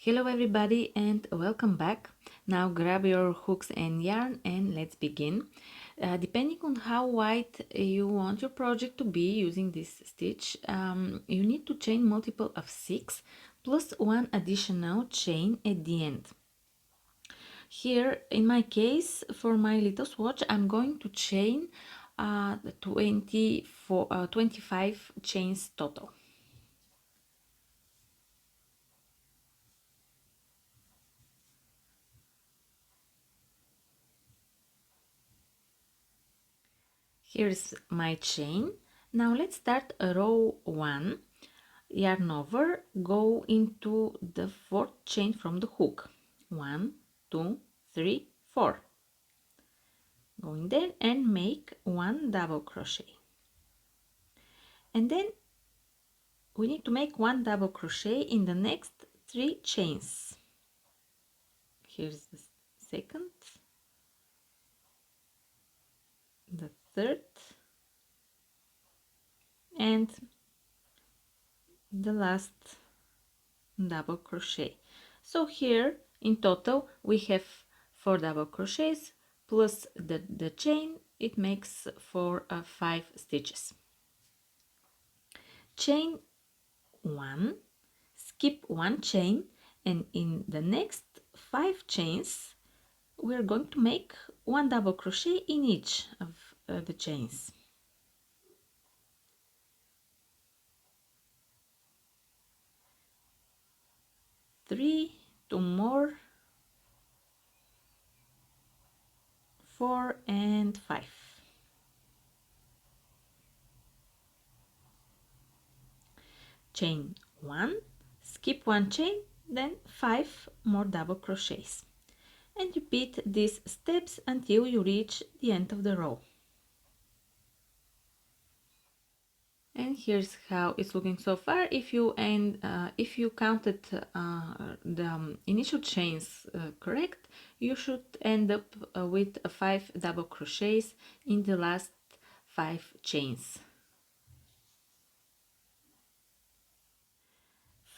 Hello everybody and welcome back. Now grab your hooks and yarn and let's begin. Depending on how wide you want your project to be using this stitch, you need to chain multiple of 6 plus one additional chain at the end. Here in my case, for my little swatch, I'm going to chain 25 chains total. Here's my chain. Now let's start a row 1, yarn over, go into the 4th chain from the hook. 1, 2, 3, 4. Go in there and make 1 double crochet. And then we need to make 1 double crochet in the next 3 chains. Here's the second, the third, and the last double crochet. So here in total we have 4 double crochets plus the chain. It makes for 5 stitches. Chain 1, skip 1 chain, and in the next 5 chains we're going to make 1 double crochet in each of the chains. Three, 2 more, 4 and 5. Chain 1, skip 1 chain, then 5 more double crochets, and repeat these steps until you reach the end of the row. And here's how it's looking so far. If you counted the initial chains correct, you should end up with 5 double crochets in the last 5 chains.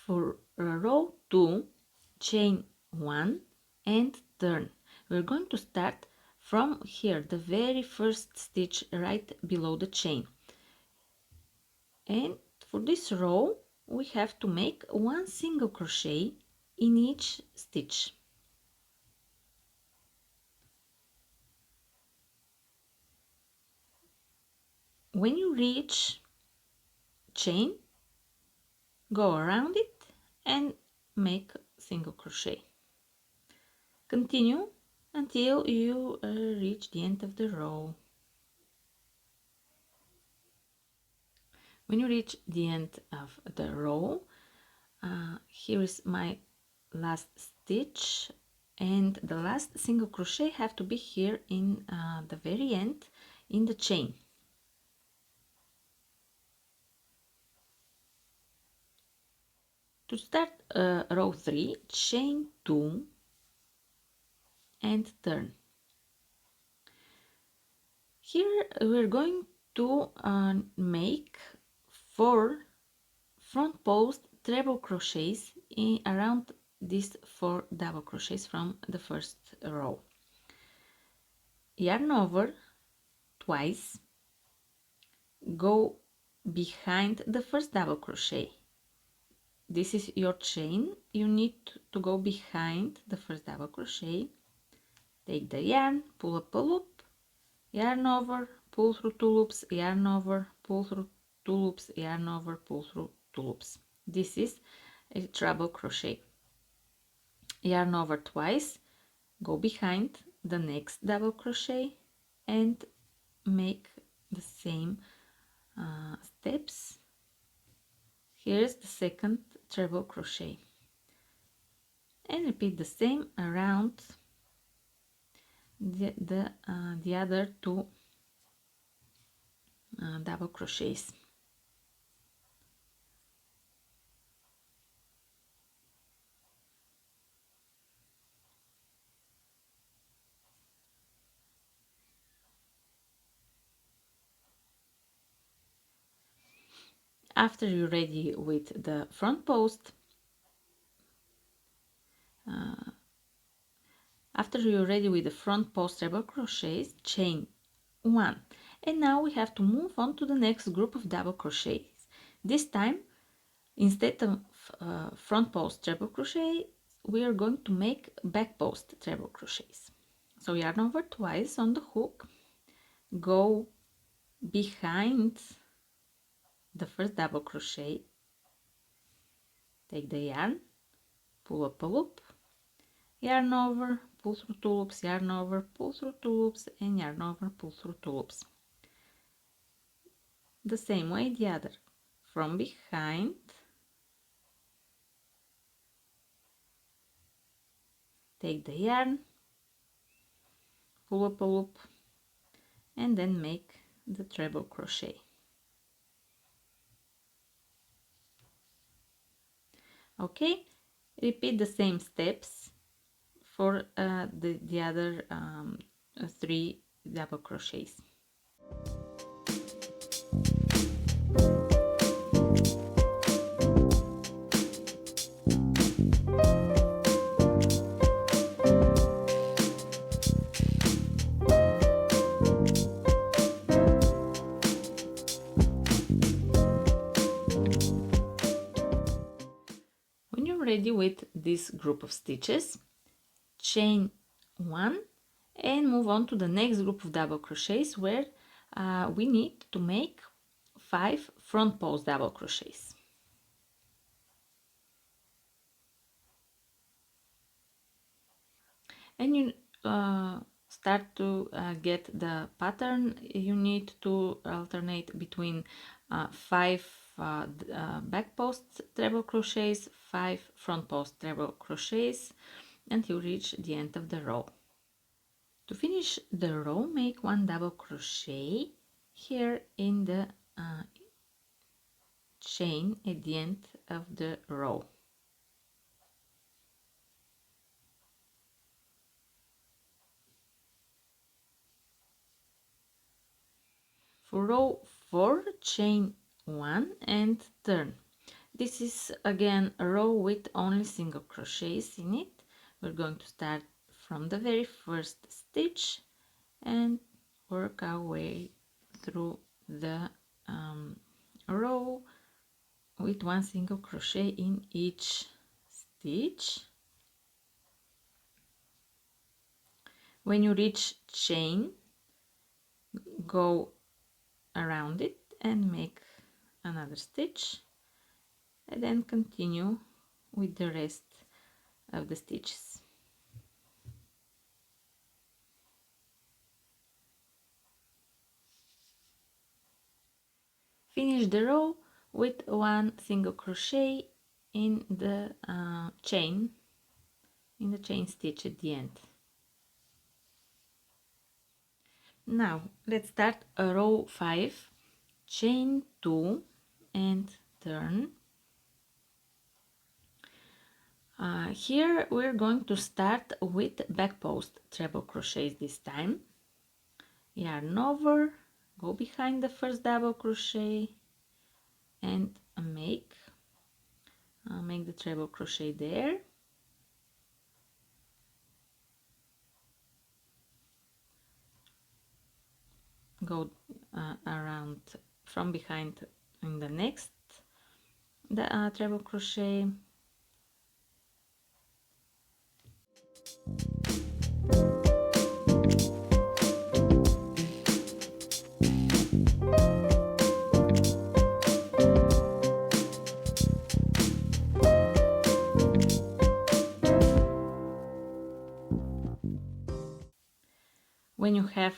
For row 2, chain 1 and turn. We're going to start from here, the very first stitch right below the chain. And for this row we have to make 1 single crochet in each stitch. When you reach chain, go around it and make single crochet. Continue until you reach the end of the row. When you reach the end of the row, here is my last stitch, and the last single crochet have to be here in the very end in the chain. To start row 3, chain 2 and turn. Here we're going to make 4 front post treble crochets around these 4 double crochets from the first row. Yarn over twice, go behind the first double crochet. This is your chain. You need to go behind the first double crochet. Take the yarn, pull up a loop, yarn over, pull through 2 loops, yarn over, pull through 2 loops, yarn over, pull through 2 loops. This is a treble crochet. Yarn over twice, go behind the next double crochet and make the same steps. Here's the second treble crochet, and repeat the same around the other 2 double crochets. After you're ready with the front post, After you're ready with the front post treble crochets, chain 1. And now we have to move on to the next group of double crochets. This time, instead of front post treble crochet, we are going to make back post treble crochets. So yarn over twice on the hook, go behind the first double crochet, take the yarn, pull up a loop, yarn over, pull through 2 loops, yarn over, pull through 2 loops, and yarn over, pull through 2 loops. The same way the other. From behind, take the yarn, pull up a loop, and then make the treble crochet. Okay, repeat the same steps for the other 3 double crochets. When you're ready with this group of stitches, chain 1 and move on to the next group of double crochets where we need to make 5 front post double crochets. And you start to get the pattern. You need to alternate between 5 back post treble crochets, 5 front post treble crochets until you reach the end of the row. To finish the row, make 1 double crochet here in the chain at the end of the row. For row 4, chain 1 and turn. This is again a row with only single crochets in it. We're going to start from the very first stitch and work our way through the row with 1 single crochet in each stitch. When you reach chain, go around it and make another stitch, and then continue with the rest of the stitches. Finish the row with 1 single crochet in the chain stitch at the end. Now let's start a row 5, chain 2 and turn. Here we're going to start with back post treble crochets this time. Yarn over, go behind the first double crochet and make the treble crochet there. Go around from behind in the next treble crochet. When you have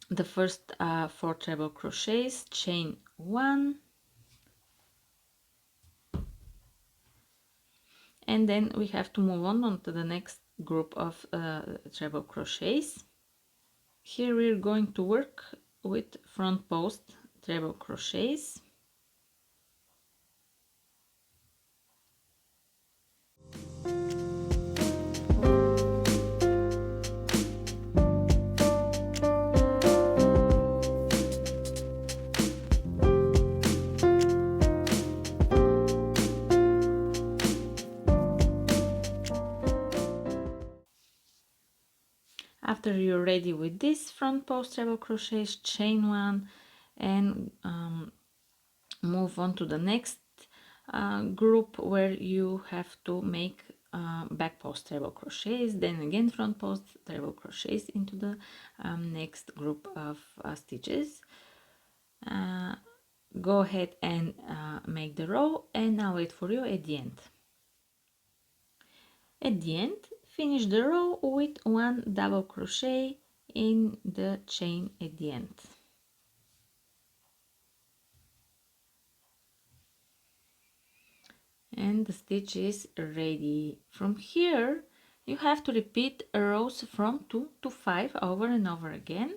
the first 4 treble crochets, chain 1, and then we have to move on to the next group of treble crochets. Here we're going to work with front post treble crochets. After you're ready with this front post treble crochets, chain one and move on to the next group where you have to make back post treble crochets, then again front post treble crochets into the next group of stitches. Go ahead and make the row, and I'll wait for you at the end. At the end, finish the row with one double crochet in the chain at the end. And the stitch is ready. From here you have to repeat rows from 2 to 5 over and over again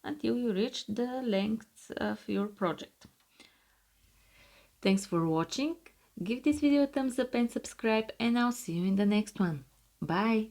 until you reach the length of your project. Thanks for watching. Give this video a thumbs up and subscribe, and I'll see you in the next one. Bye!